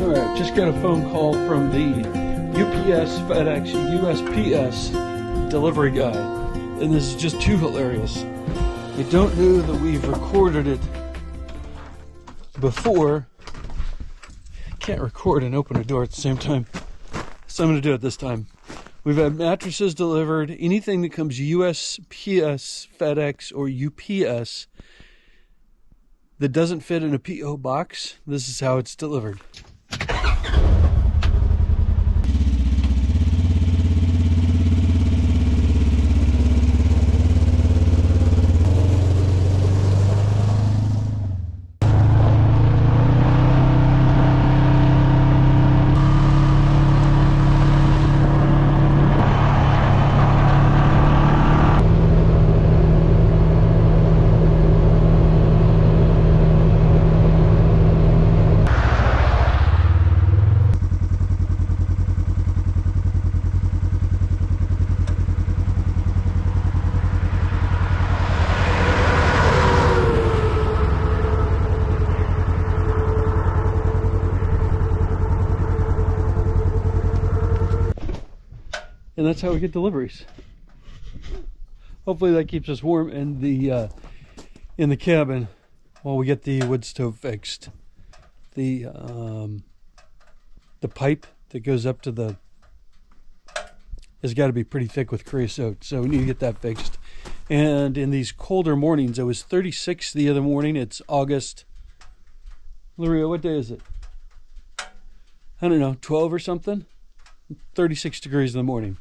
Alright, just got a phone call from the UPS, FedEx, USPS delivery guy. And this is just too hilarious. I don't know that we've recorded it before. Can't record and open a door at the same time. So I'm going to do it this time. We've had mattresses delivered. Anything that comes USPS, FedEx, or UPS that doesn't fit in a P.O. box, this is how it's delivered. And that's how we get deliveries. Hopefully that keeps us warm in the cabin while we get the wood stove fixed. The pipe that goes up to the has got to be pretty thick with creosote, so we need to get that fixed. And in these colder mornings, it was 36 the other morning. It's August. Luria, what day is it? I don't know, 12 or something? 36 degrees in the morning.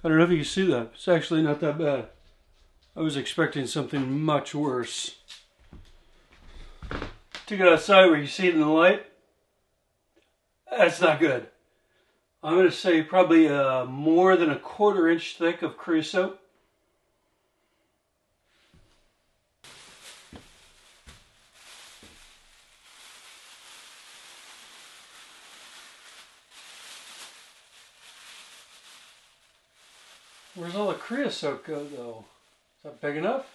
I don't know if you can see that. It's actually not that bad. I was expecting something much worse. Took it outside where you see it in the light. That's not good. I'm going to say probably more than a quarter-inch thick of creosote. Where's all the creosote go, though? Is that big enough?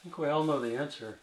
I think we all know the answer.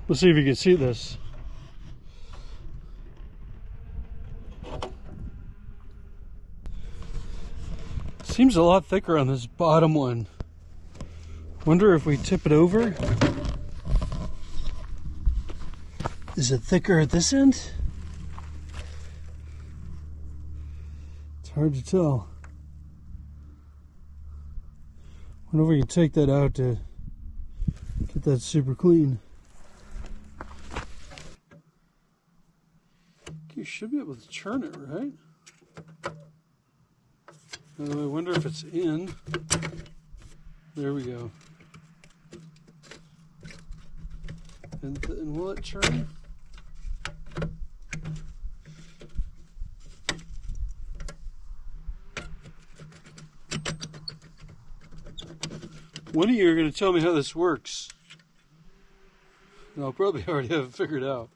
Let's see if you can see this. Seems a lot thicker on this bottom one. Wonder if we tip it over. Is it thicker at this end? It's hard to tell. Wonder if we can take that out to get that super clean. You should be able to churn it, right? I wonder if it's in. There we go. And will it churn? One of you are going to tell me how this works. And I'll probably already have it figured out.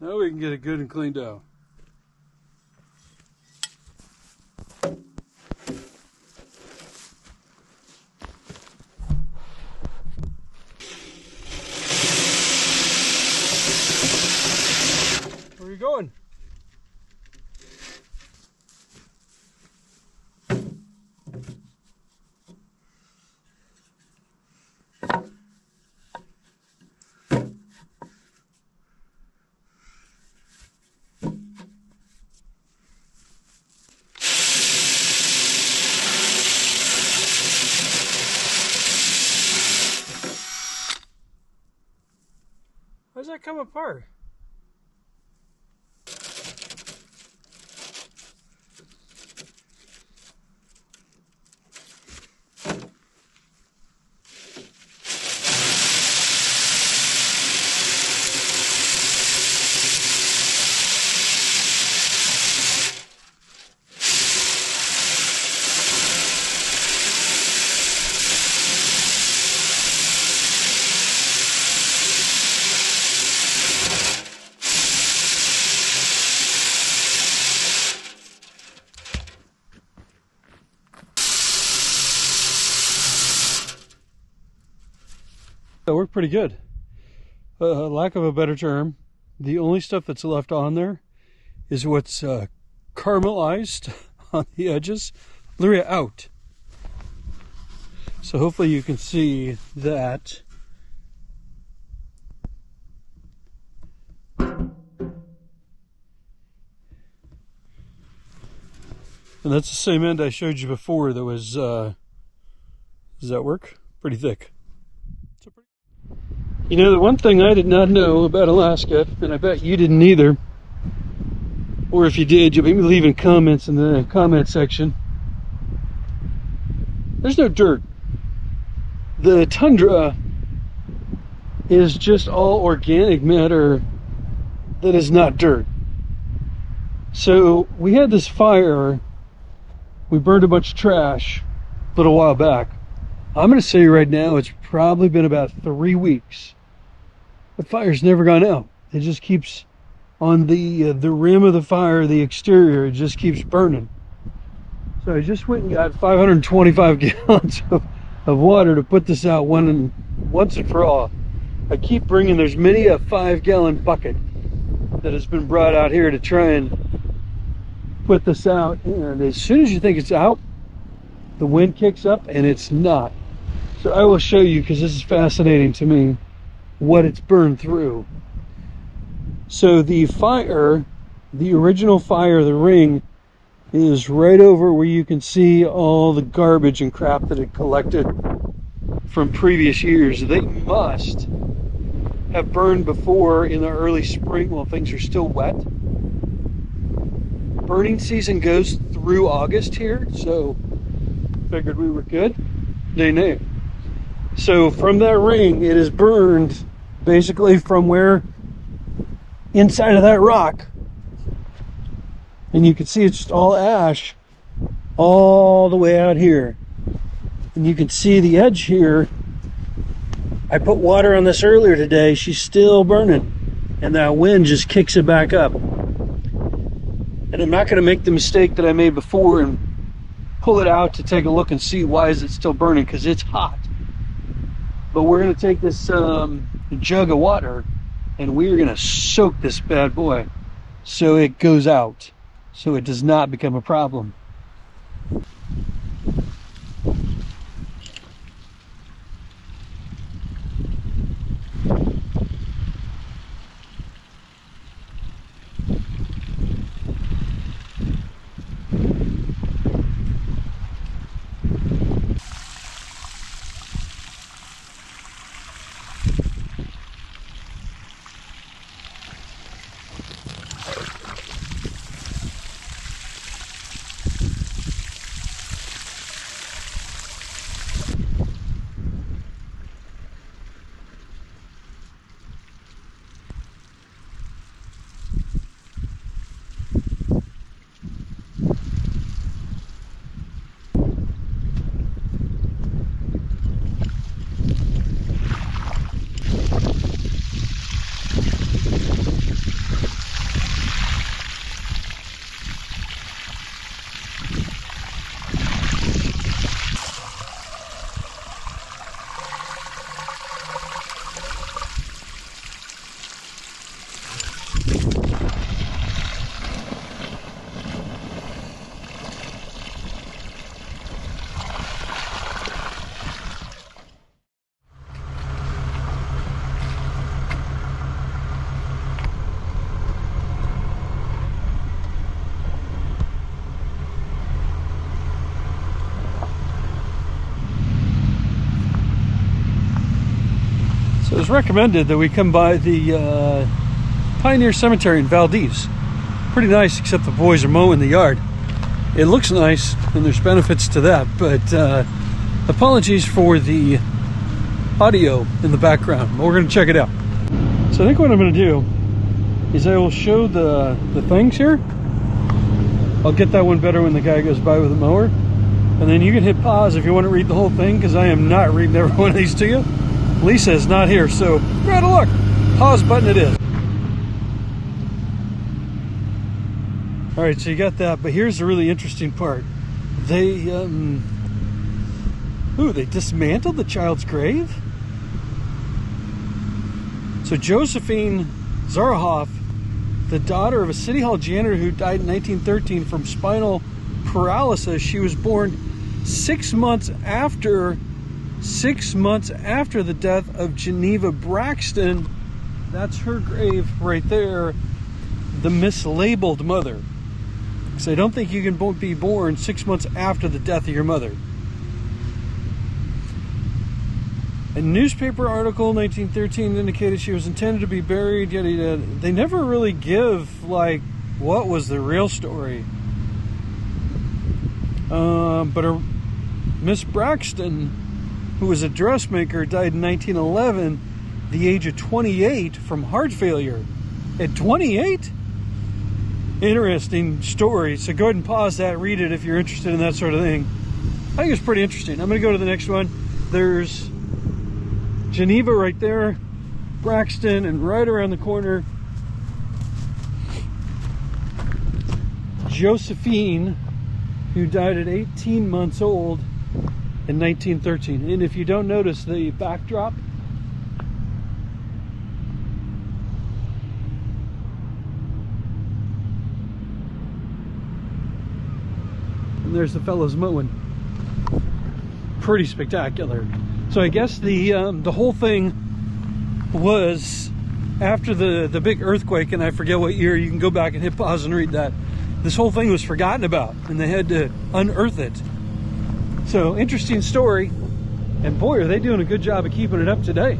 Now we can get it good and cleaned out. Where are you going? How does that come apart? worked pretty good. Lack of a better term, the only stuff that's left on there is what's caramelized on the edges. Lyria out. So hopefully you can see that. And that's the same end I showed you before that was, does that work? Pretty thick. You know, the one thing I did not know about Alaska, and I bet you didn't either, or if you did, you'll be leaving comments in the comment section. There's no dirt. The tundra is just all organic matter that is not dirt. So we had this fire. We burned a bunch of trash a little while back. I'm going to say right now it's probably been about 3 weeks. The fire's never gone out. It just keeps on the rim of the fire, the exterior, it just keeps burning. So I just went and got 525 gallons of water to put this out once and for all. I keep bringing, there's many a 5-gallon bucket that has been brought out here to try and put this out, and as soon as you think it's out, the wind kicks up and it's not. So I will show you, because this is fascinating to me, what it's burned through. So the fire, the original fire, the ring, is right over where you can see all the garbage and crap that it collected from previous years. They must have burned before in the early spring while things are still wet. Burning season goes through August here, so figured we were good. Nay. So from that ring, it is burned basically from where inside of that rock, and you can see it's just all ash all the way out here, and you can see the edge here. I put water on this earlier today. She's still burning, and that wind just kicks it back up. And I'm not going to make the mistake that I made before and pull it out to take a look and see why is it still burning, because it's hot. But we're going to take this jug of water and we're going to soak this bad boy so it goes out, so it does not become a problem. So it was recommended that we come by the Pioneer Cemetery in Valdez. Pretty nice, except the boys are mowing the yard. It looks nice, and there's benefits to that, but apologies for the audio in the background. We're going to check it out. So I think what I'm going to do is I will show the things here. I'll get that one better when the guy goes by with the mower. And then you can hit pause if you want to read the whole thing, because I am not reading every one of these to you. Lisa is not here, so grab a look. Pause button it is. All right, so you got that, but here's the really interesting part. They dismantled the child's grave? So Josephine Zarahoff, the daughter of a city hall janitor who died in 1913 from spinal paralysis, she was born 6 months after the death of Geneva Braxton. That's her grave right there, the mislabeled mother. So I don't think you can be born 6 months after the death of your mother. A newspaper article in 1913 indicated she was intended to be buried, yet they never really give, like, what was the real story. But her Miss Braxton, who was a dressmaker, died in 1911, the age of 28, from heart failure. At 28? Interesting story. So go ahead and pause that, read it if you're interested in that sort of thing. I think it's pretty interesting. I'm going to go to the next one. There's Geneva right there, Braxton, and right around the corner, Josephine, who died at 18 months old in 1913. And if you don't notice the backdrop, and there's the fellows mowing. Pretty spectacular. So I guess the whole thing was after the big earthquake, and I forget what year. You can go back and hit pause and read that. This whole thing was forgotten about, and they had to unearth it. So interesting story, and boy, are they doing a good job of keeping it up today.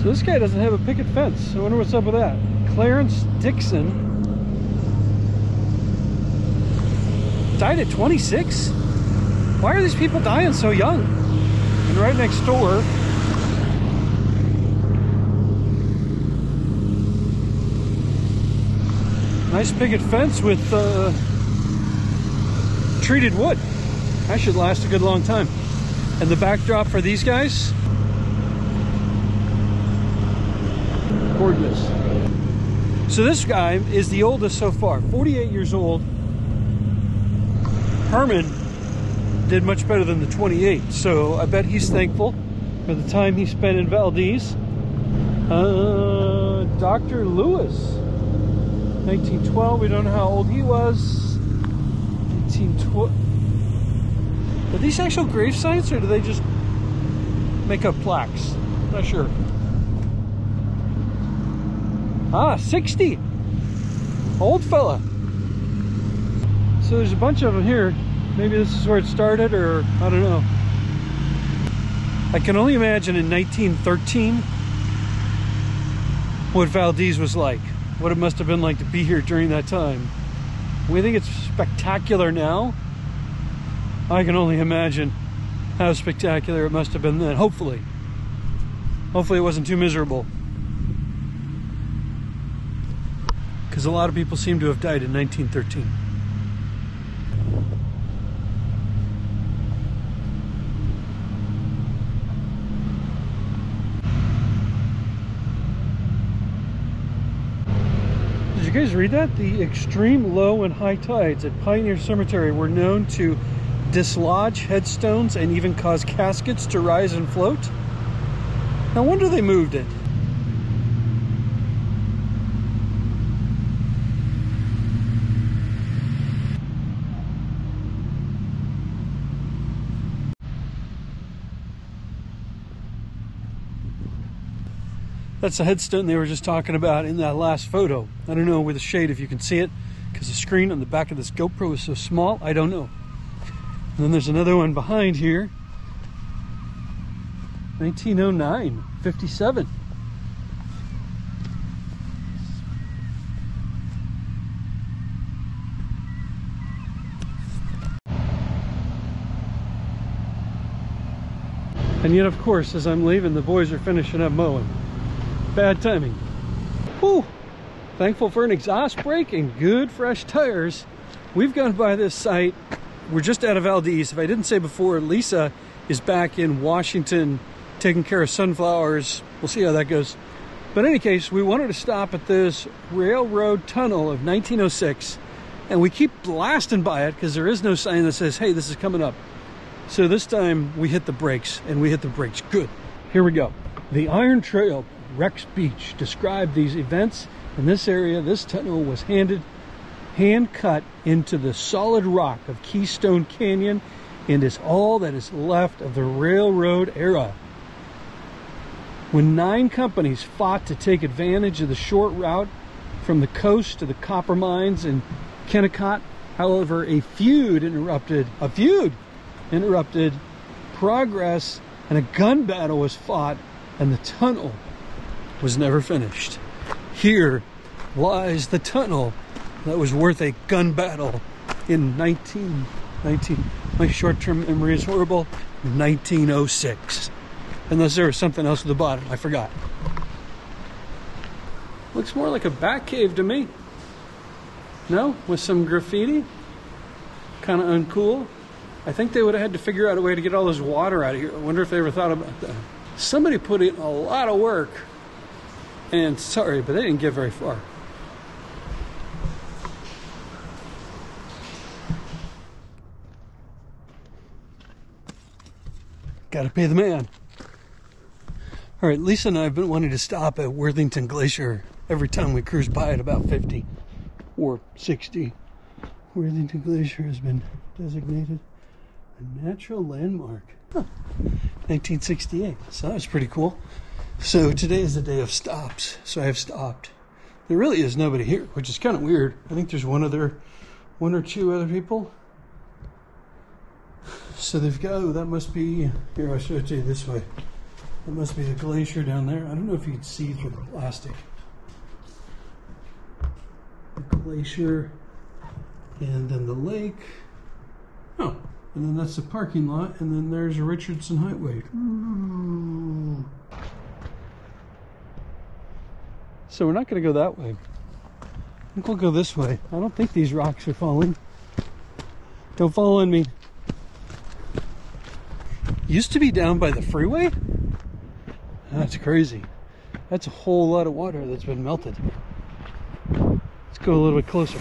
So this guy doesn't have a picket fence. I wonder what's up with that. Clarence Dixon died at 26. Why are these people dying so young? And right next door, nice picket fence with treated wood. That should last a good long time. And the backdrop for these guys, gorgeous. So this guy is the oldest so far, 48 years old. Herman did much better than the 28, so I bet he's thankful for the time he spent in Valdez. Dr. Lewis, 1912, we don't know how old he was. 1812. Are these actual grave sites, or do they just make up plaques? Not sure. 60. Old fella. So there's a bunch of them here. Maybe this is where it started, or I don't know. I can only imagine in 1913 what Valdez was like, what it must have been like to be here during that time. We think it's spectacular now. I can only imagine how spectacular it must have been then. Hopefully it wasn't too miserable, because a lot of people seem to have died in 1913. Did you guys read that? The extreme low and high tides at Pioneer Cemetery were known to dislodge headstones and even cause caskets to rise and float. No wonder they moved it. That's the headstone they were just talking about in that last photo. I don't know with the shade if you can see it, because the screen on the back of this GoPro is so small. I don't know. And then there's another one behind here. 1909, 57. And yet, of course, as I'm leaving, the boys are finishing up mowing. Bad timing. Whew. Thankful for an exhaust brake and good fresh tires. We've gone by this site. We're just out of Valdez. If I didn't say before, Lisa is back in Washington taking care of sunflowers. We'll see how that goes. But in any case, we wanted to stop at this railroad tunnel of 1906, and we keep blasting by it because there is no sign that says, hey, this is coming up. So this time we hit the brakes, and we hit the brakes good. Here we go. The Iron Trail Rex Beach described these events in this area. This tunnel was hand cut into the solid rock of Keystone Canyon and is all that is left of the railroad era. When 9 companies fought to take advantage of the short route from the coast to the copper mines in Kennecott, however, a feud interrupted progress, and a gun battle was fought, and the tunnel was never finished. Here lies the tunnel that was worth a gun battle in 1919. My short-term memory is horrible. 1906. Unless there was something else at the bottom, I forgot. Looks more like a bat cave to me. No? With some graffiti? Kind of uncool. I think they would have had to figure out a way to get all this water out of here. I wonder if they ever thought about that. Somebody put in a lot of work. And sorry, but they didn't get very far. Gotta pay the man. All right, Lisa and I have been wanting to stop at Worthington Glacier every time we cruise by at about 50 or 60. Worthington Glacier has been designated a natural landmark. 1968, so that was pretty cool. So today is the day of stops, so I have stopped. There really is nobody here, which is kind of weird. I think there's one or two other people. So they've got, oh, that must be, here I'll show it to you this way. That must be the glacier down there. I don't know if you can see through the plastic. The glacier, and then the lake. Oh, and then that's the parking lot, and then there's Richardson Highway. Ooh. So we're not going to go that way. I think we'll go this way. I don't think these rocks are falling. Don't fall on me. Used to be down by the freeway? That's crazy. That's a whole lot of water that's been melted. Let's go a little bit closer.